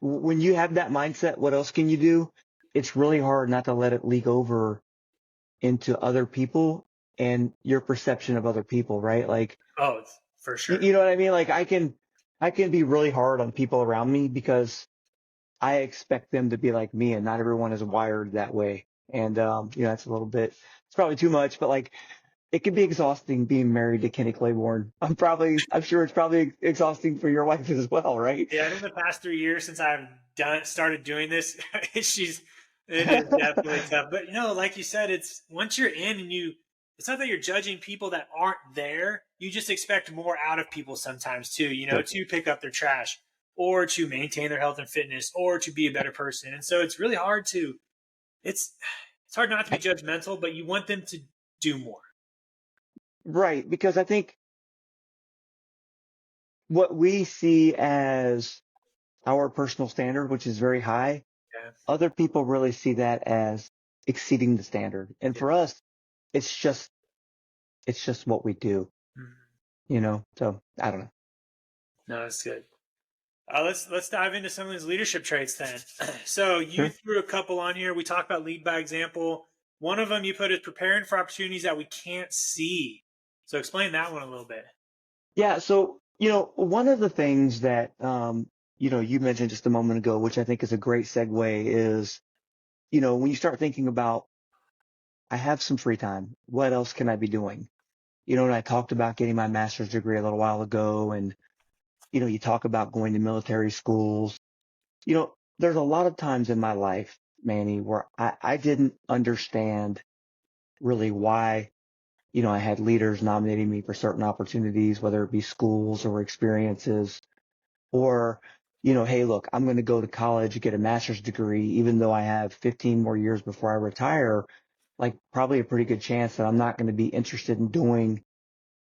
Speaker 2: when you have that mindset, what else can you do? It's really hard not to let it leak over into other people and your perception of other people, right? Like,
Speaker 1: Oh, for sure.
Speaker 2: you know what I mean? Like I can be really hard on people around me because I expect them to be like me and not everyone is wired that way. And, you know, that's a little bit, it's probably too much, but like it can be exhausting being married to Kenny Clayborn. I'm sure it's probably exhausting for your wife as well, right?
Speaker 1: Yeah, I think the past 3 years since I've started doing this, she's it is definitely tough. But you know, like you said, it's once you're in and it's not that you're judging people that aren't there. You just expect more out of people sometimes too. You know,
Speaker 2: Sure.
Speaker 1: to pick up their trash or to maintain their health and fitness or to be a better person. And so it's really hard to it's it's hard not to be judgmental, but you want them to do more.
Speaker 2: Right. Because I think what we see as our personal standard, which is very high,
Speaker 1: Yeah.
Speaker 2: other people really see that as exceeding the standard. And
Speaker 1: Yeah.
Speaker 2: for us, it's just what we do,
Speaker 1: Mhm.
Speaker 2: So I don't know.
Speaker 1: No, that's good. Let's dive into some of these leadership traits then. So you
Speaker 2: Sure.
Speaker 1: threw a couple on here. We talked about lead by example. One of them you put is preparing for opportunities that we can't see. So explain that one a little bit.
Speaker 2: Yeah. So, one of the things that, you mentioned just a moment ago, which I think is a great segue is, when you start thinking about, I have some free time, what else can I be doing? And I talked about getting my master's degree a little while ago, and, you talk about going to military schools. There's a lot of times in my life, Manny, where I didn't understand really why, I had leaders nominating me for certain opportunities, whether it be schools or experiences, or, hey, look, I'm going to go to college, get a master's degree, even though I have 15 more years before I retire, like probably a pretty good chance that I'm not going to be interested in doing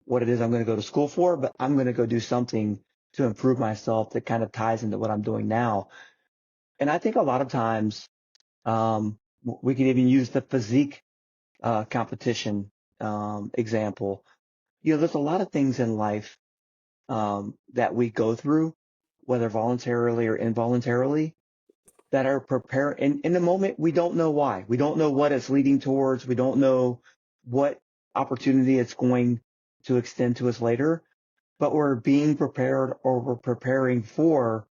Speaker 2: what it is I'm going to go to school for, but I'm going to go do something to improve myself that kind of ties into what I'm doing now. And I think a lot of times, we could even use the physique competition example. There's a lot of things in life that we go through, whether voluntarily or involuntarily, that are prepared. And in the moment, we don't know why. We don't know what it's leading towards. We don't know what opportunity it's going to extend to us later, but we're being prepared or we're preparing for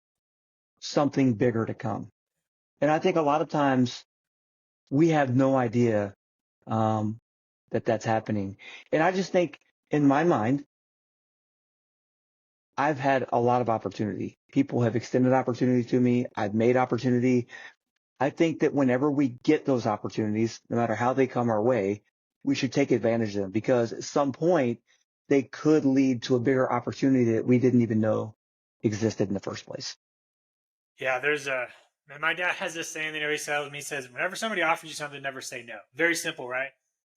Speaker 2: something bigger to come. And I think a lot of times we have no idea um, that that's happening. And I just think in my mind, I've had a lot of opportunity. People have extended opportunity to me. I've made opportunity. I think that whenever we get those opportunities, no matter how they come our way, we should take advantage of them because at some point they could lead to a bigger opportunity that we didn't even know existed in the first place.
Speaker 1: Yeah, my dad has this saying that he always tells me. He says, whenever somebody offers you something, never say no. Very simple, right?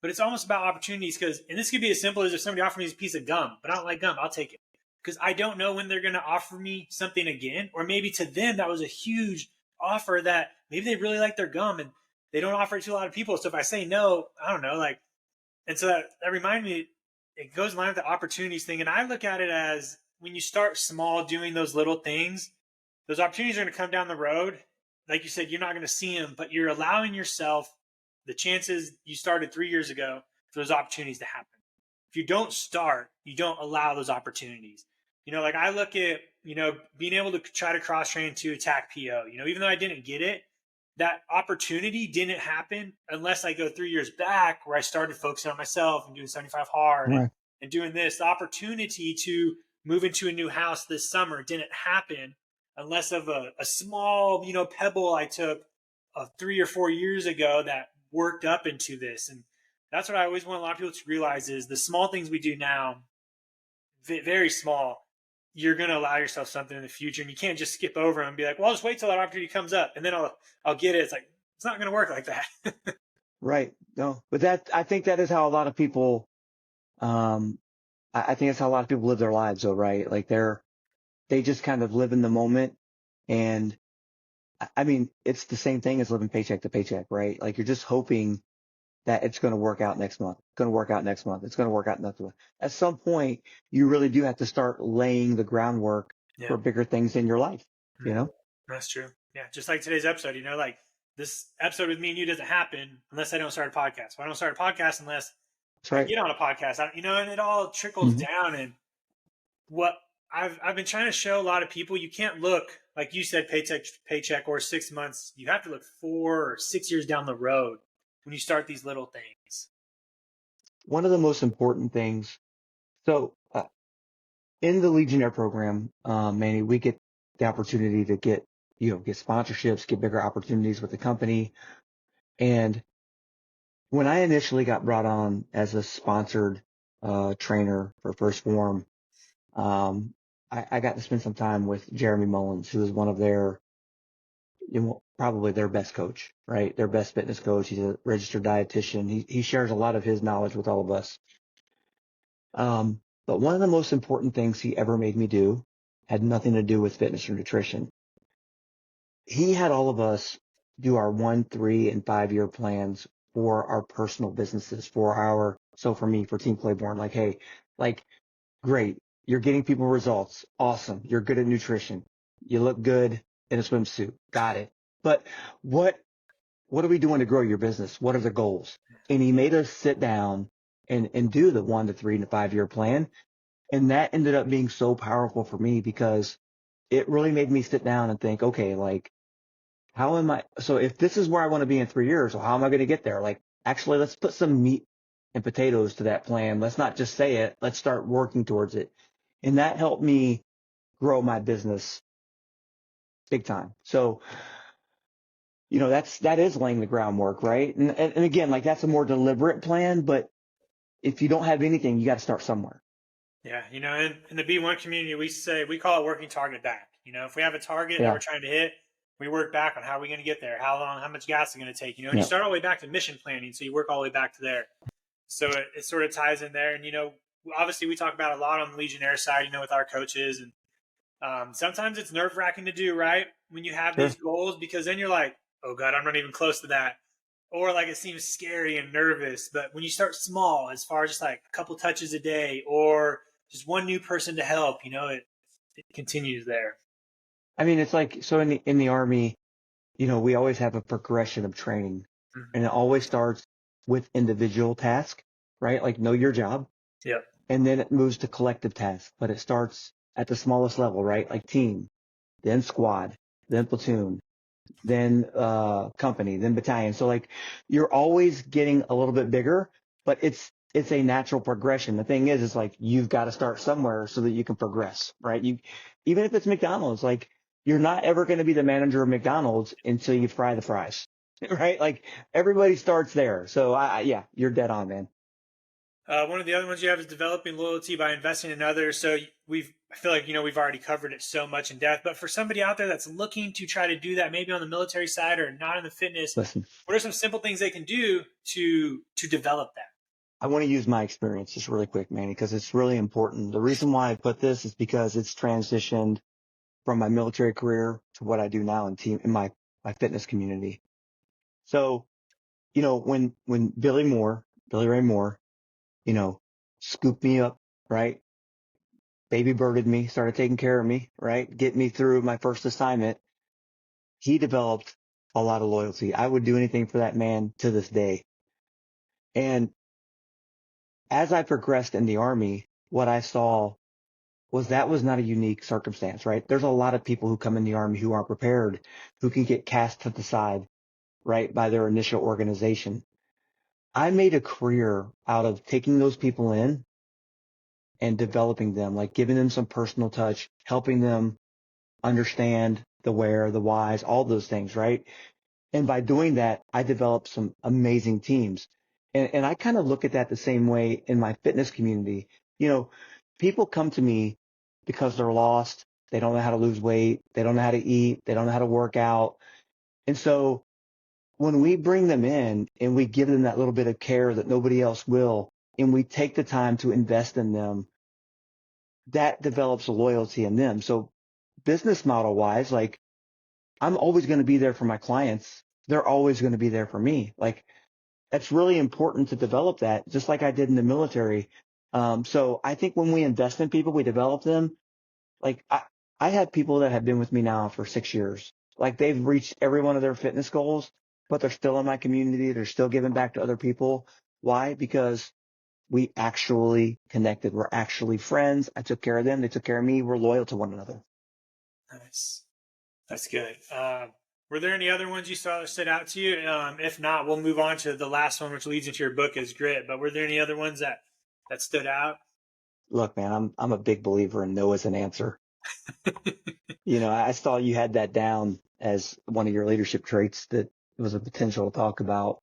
Speaker 1: But it's almost about opportunities and this could be as simple as if somebody offered me a piece of gum, but I don't like gum, I'll take it. Because I don't know when they're going to offer me something again. Or maybe to them, that was a huge offer that maybe they really like their gum and they don't offer it to a lot of people. So if I say no, I don't know, and so that reminded me, it goes in line with the opportunities thing. And I look at it as when you start small doing those little things, those opportunities are going to come down the road. Like you said, you're not going to see them, but you're allowing yourself the chances you started 3 years ago for those opportunities to happen. If you don't start, you don't allow those opportunities. Like I look at, being able to try to cross train to attack PO, even though I didn't get it, that opportunity didn't happen unless I go 3 years back where I started focusing on myself and doing 75 hard
Speaker 2: Right.
Speaker 1: and doing this. The opportunity to move into a new house this summer didn't happen unless of a small, pebble I took 3 or 4 years ago that worked up into this. And that's what I always want a lot of people to realize is the small things we do now, very small, you're going to allow yourself something in the future, and you can't just skip over them and be like, well, I'll just wait till that opportunity comes up and then I'll get it. It's like, it's not going to work like that.
Speaker 2: Right. No, but I think that is how a lot of people, um, I think that's how a lot of people live their lives though, right? Like they just kind of live in the moment. And I mean, it's the same thing as living paycheck to paycheck, right? Like you're just hoping that it's going to work out next month. It's going to work out next month. It's going to work out next month. At some point, you really do have to start laying the groundwork
Speaker 1: Yeah.
Speaker 2: for bigger things in your life, you know?
Speaker 1: That's true. Yeah. Just like today's episode, like this episode with me and you doesn't happen unless I don't start a podcast. Well, I don't start a podcast unless
Speaker 2: That's
Speaker 1: I
Speaker 2: right.
Speaker 1: get on a podcast, and it all trickles
Speaker 2: Mm-hmm.
Speaker 1: down. And what I've been trying to show a lot of people, you can't look, like you said, paycheck to paycheck or 6 months. You have to look 4 or 6 years down the road when you start these little things.
Speaker 2: One of the most important things. So, in the Legionnaire program, Manny, we get the opportunity to get sponsorships, get bigger opportunities with the company. And when I initially got brought on as a sponsored trainer for First Form, um, I got to spend some time with Jeremy Mullins, who is one of their, probably their best coach, right? Their best fitness coach. He's a registered dietitian. He shares a lot of his knowledge with all of us. But one of the most important things he ever made me do had nothing to do with fitness or nutrition. He had all of us do our 1, 3, and 5-year plans for our personal businesses, so for me, for Team Clayborn, like, hey, like, great. You're getting people results. Awesome. You're good at nutrition. You look good in a swimsuit. Got it. But what are we doing to grow your business? What are the goals? And he made us sit down and do the 1 to 3 and 5-year plan. And that ended up being so powerful for me because it really made me sit down and think, okay, like, so if this is where I want to be in 3 years, well, how am I going to get there? Like, actually, let's put some meat and potatoes to that plan. Let's not just say it. Let's start working towards it. And that helped me grow my business big time. So, that is laying the groundwork, right? And again, like, that's a more deliberate plan, but if you don't have anything, you got to start somewhere.
Speaker 1: Yeah, in the B1 community, we call it working target back. If we have a target that
Speaker 2: Yeah.
Speaker 1: we're trying to hit, we work back on how are we going to get there, how long, how much gas is it going to take, and
Speaker 2: Yeah.
Speaker 1: you start all the way back to mission planning, so you work all the way back to there. So it sort of ties in there, and obviously we talk about a lot on the Legionnaire side, with our coaches, and sometimes it's nerve-wracking to do, right, when you have
Speaker 2: Sure.
Speaker 1: these goals, because then you're like, oh God, I'm not even close to that. Or like it seems scary and nervous. But when you start small, as far as just like a couple touches a day or just one new person to help, it continues there.
Speaker 2: I mean, it's like, so in the Army, we always have a progression of training,
Speaker 1: Mm-hmm.
Speaker 2: and it always starts with individual task, right? Like, know your job.
Speaker 1: Yep.
Speaker 2: And then it moves to collective task, but it starts at the smallest level, right? Like team, then squad, then platoon, then company, then battalion. So like, you're always getting a little bit bigger, but it's a natural progression. The thing is like, you've got to start somewhere so that you can progress, right? Even if it's McDonald's, like, you're not ever going to be the manager of McDonald's until you fry the fries, right? Like, everybody starts there. So yeah, you're dead on, man.
Speaker 1: One of the other ones you have is developing loyalty by investing in others. So I feel like, we've already covered it so much in depth, but for somebody out there that's looking to try to do that, maybe on the military side or not in the fitness,
Speaker 2: Listen,
Speaker 1: what are some simple things they can do to develop that?
Speaker 2: I want to use my experience just really quick, Manny, because it's really important. The reason why I put this is because it's transitioned from my military career to what I do now in my fitness community. So, when Billy Ray Moore, scooped me up, right? Baby birded me, started taking care of me, right? Get me through my first assignment. He developed a lot of loyalty. I would do anything for that man to this day. And as I progressed in the Army, what I saw that was not a unique circumstance, right? There's a lot of people who come in the Army who aren't prepared, who can get cast to the side, right, by their initial organization. I made a career out of taking those people in and developing them, like giving them some personal touch, helping them understand the where, the whys, all those things, right? And by doing that, I developed some amazing teams. And I kind of look at that the same way in my fitness community. People come to me because they're lost. They don't know how to lose weight. They don't know how to eat. They don't know how to work out. And so when we bring them in and we give them that little bit of care that nobody else will, and we take the time to invest in them, that develops a loyalty in them. So business model wise, like, I'm always going to be there for my clients. They're always going to be there for me. Like, that's really important to develop that, just like I did in the military. So I think when we invest in people, we develop them. Like, I have people that have been with me now for 6 years. Like, they've reached every one of their fitness goals, but they're still in my community. They're still giving back to other people. Why? Because we actually connected. We're actually friends. I took care of them. They took care of me. We're loyal to one another.
Speaker 1: Nice. That's good. Were there any other ones you saw that stood out to you? If not, we'll move on to the last one, which leads into your book is Grit. But were there any other ones that stood out?
Speaker 2: Look, man, I'm a big believer in no as an answer. I saw you had that down as one of your leadership traits that was a potential to talk about.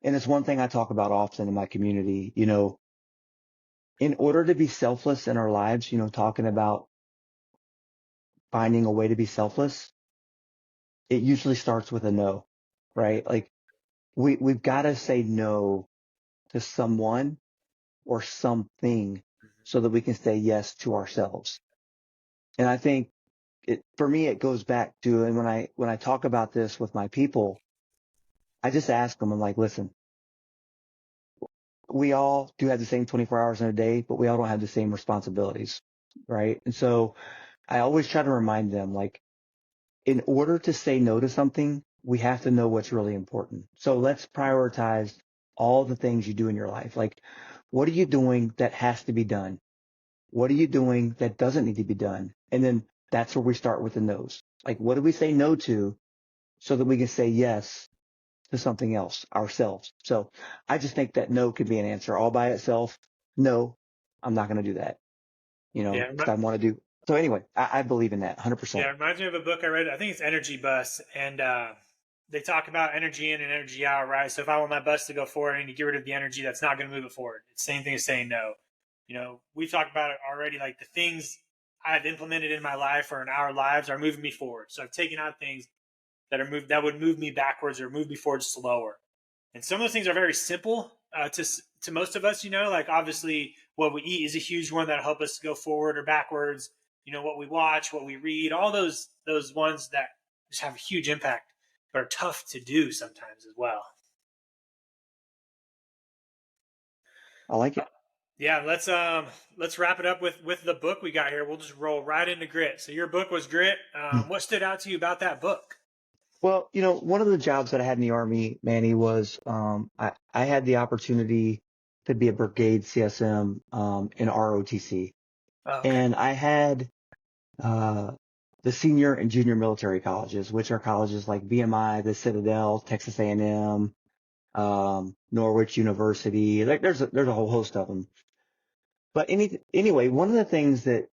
Speaker 2: And it's one thing I talk about often in my community. In order to be selfless in our lives, talking about finding a way to be selfless, it usually starts with a no, right? Like, we've got to say no to someone or something so that we can say yes to ourselves. And I think for me, it goes back to, and when I talk about this with my people, I just ask them, I'm like, listen, we all do have the same 24 hours in a day, but we all don't have the same responsibilities. Right. And so I always try to remind them, like, in order to say no to something, we have to know what's really important. So let's prioritize all the things you do in your life. Like, what are you doing that has to be done? What are you doing that doesn't need to be done? And then that's where we start with the no's. Like, what do we say no to so that we can say yes to something else ourselves? So I just think that no could be an answer all by itself. No, I'm not going to do that,
Speaker 1: Yeah,
Speaker 2: because I want to do. So anyway, I believe in that 100%.
Speaker 1: yeah, it reminds me of a book I read. I think it's Energy Bus, and they talk about energy in and energy out, right? So if I want my bus to go forward, I need to get rid of the energy that's not going to move it forward. It's the same thing as saying no. We've talked about it already. Like the things I've implemented in my life or in our lives are moving me forward. So I've taken out things that would move me backwards or move me forward slower. And some of those things are very simple to most of us. Like obviously what we eat is a huge one that'll help us go forward or backwards. What we watch, what we read, all those ones that just have a huge impact, but are tough to do sometimes as well.
Speaker 2: I like it.
Speaker 1: Yeah, let's wrap it up with the book we got here. We'll just roll right into Grit. So your book was Grit. What stood out to you about that book?
Speaker 2: Well, one of the jobs that I had in the Army, Manny, was I had the opportunity to be a brigade CSM in ROTC.
Speaker 1: Oh, okay.
Speaker 2: And I had uh, the senior and junior military colleges, which are colleges like VMI, the Citadel, Texas A&M, Norwich University. Like there's a whole host of them. But anyway, one of the things that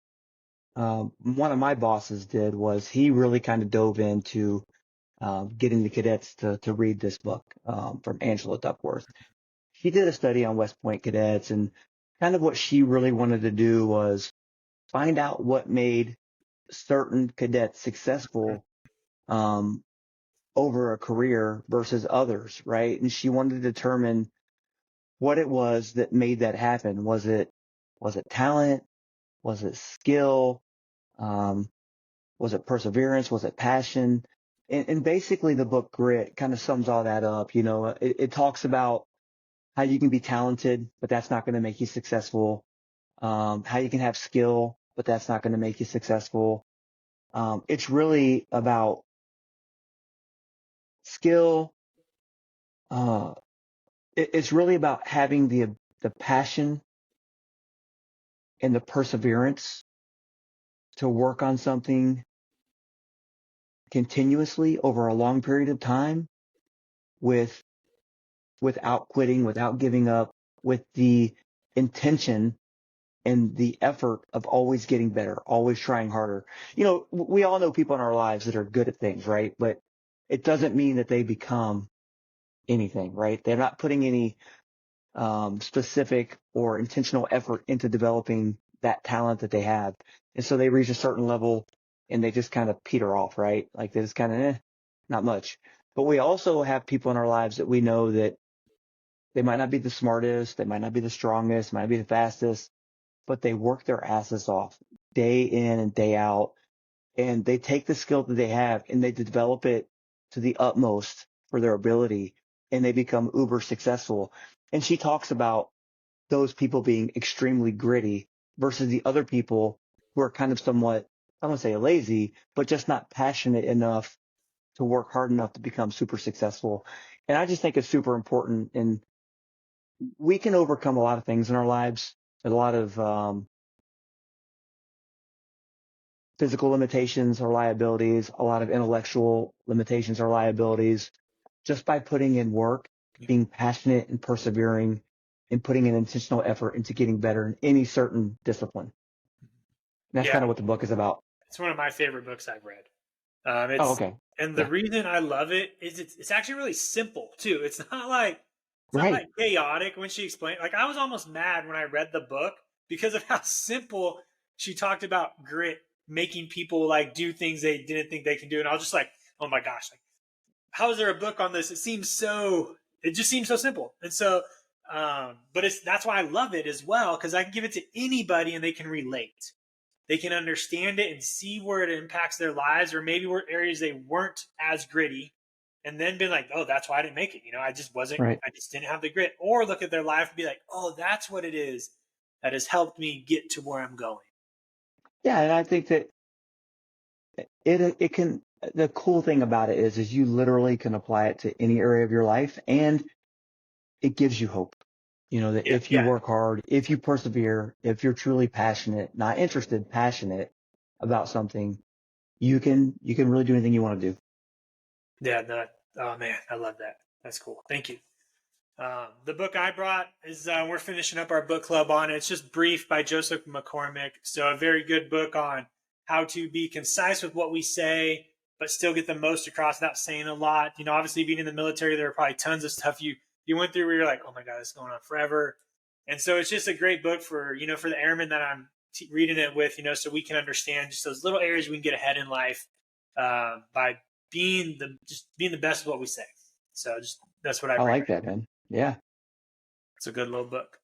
Speaker 2: one of my bosses did was he really kind of dove into getting the cadets to read this book from Angela Duckworth. She did a study on West Point cadets, and kind of what she really wanted to do was find out what made certain cadets successful um, over a career versus others, right? And she wanted to determine what it was that made that happen. Was it talent? Was it skill? Um, Was it perseverance? Was it passion? And basically the book Grit kind of sums all that up. It talks about how you can be talented, but that's not going to make you successful. How you can have skill, but that's not going to make you successful. It's really about skill. Uh, it's really about having the passion and the perseverance to work on something continuously over a long period of time with without quitting, without giving up, with the intention and the effort of always getting better, always trying harder. We all know people in our lives that are good at things, right? But it doesn't mean that they become anything, right? They're not putting any specific or intentional effort into developing that talent that they have. And so they reach a certain level and they just kind of peter off, right? Like they just kind of, not much. But we also have people in our lives that we know that they might not be the smartest, they might not be the strongest, might not be the fastest, but they work their asses off day in and day out. And they take the skill that they have and they develop it to the utmost for their ability, and they become uber successful. And she talks about those people being extremely gritty versus the other people who are kind of somewhat, I don't want to say lazy, but just not passionate enough to work hard enough to become super successful. And I just think it's super important. And we can overcome a lot of things in our lives, a lot of physical limitations or liabilities, a lot of intellectual limitations or liabilities, just by putting in work, being passionate and persevering, and putting an intentional effort into getting better in any certain discipline. And that's
Speaker 1: Yeah,
Speaker 2: kind of what the book is about.
Speaker 1: it's one of my favorite books I've read.
Speaker 2: Oh,
Speaker 1: It's
Speaker 2: okay.
Speaker 1: and the
Speaker 2: Yeah.
Speaker 1: reason I love it is it's actually really simple too. It's not like
Speaker 2: Right.
Speaker 1: chaotic when she explained. Like I was almost mad when I read the book because of how simple she talked about grit, making people like do things they didn't think they can do, and I was just like, oh my gosh, like how is there a book on this? It just seems so simple, and so. But that's why I love it as well because I can give it to anybody and they can relate. they can understand it and see where it impacts their lives, or maybe where areas they weren't as gritty, and then be like, oh, that's why I didn't make it. I
Speaker 2: Right.
Speaker 1: just didn't have the grit. Or look at their life and be like, oh, that's what it is that has helped me get to where I'm going.
Speaker 2: Yeah, and I think that it can. The cool thing about it is you literally can apply it to any area of your life, and it gives you hope. That
Speaker 1: Yeah,
Speaker 2: if you
Speaker 1: yeah,
Speaker 2: work hard, if you persevere, if you're truly passionate, not interested, passionate about something, you can really do anything you want to do.
Speaker 1: yeah. No, oh man, I love that. That's cool. Thank you. The book I brought is we're finishing up our book club on it. It's just Brief by Joseph McCormack. So a very good book on how to be concise with what we say, but still get the most across without saying a lot. Obviously being in the military, there are probably tons of stuff you went through where you're like, oh my God, this is going on forever. And so it's just a great book for the airmen that I'm reading it with, so we can understand just those little areas we can get ahead in life by being the best of what we say. So just that's what I
Speaker 2: I
Speaker 1: bring.
Speaker 2: like that, man. Yeah.
Speaker 1: It's a good little book.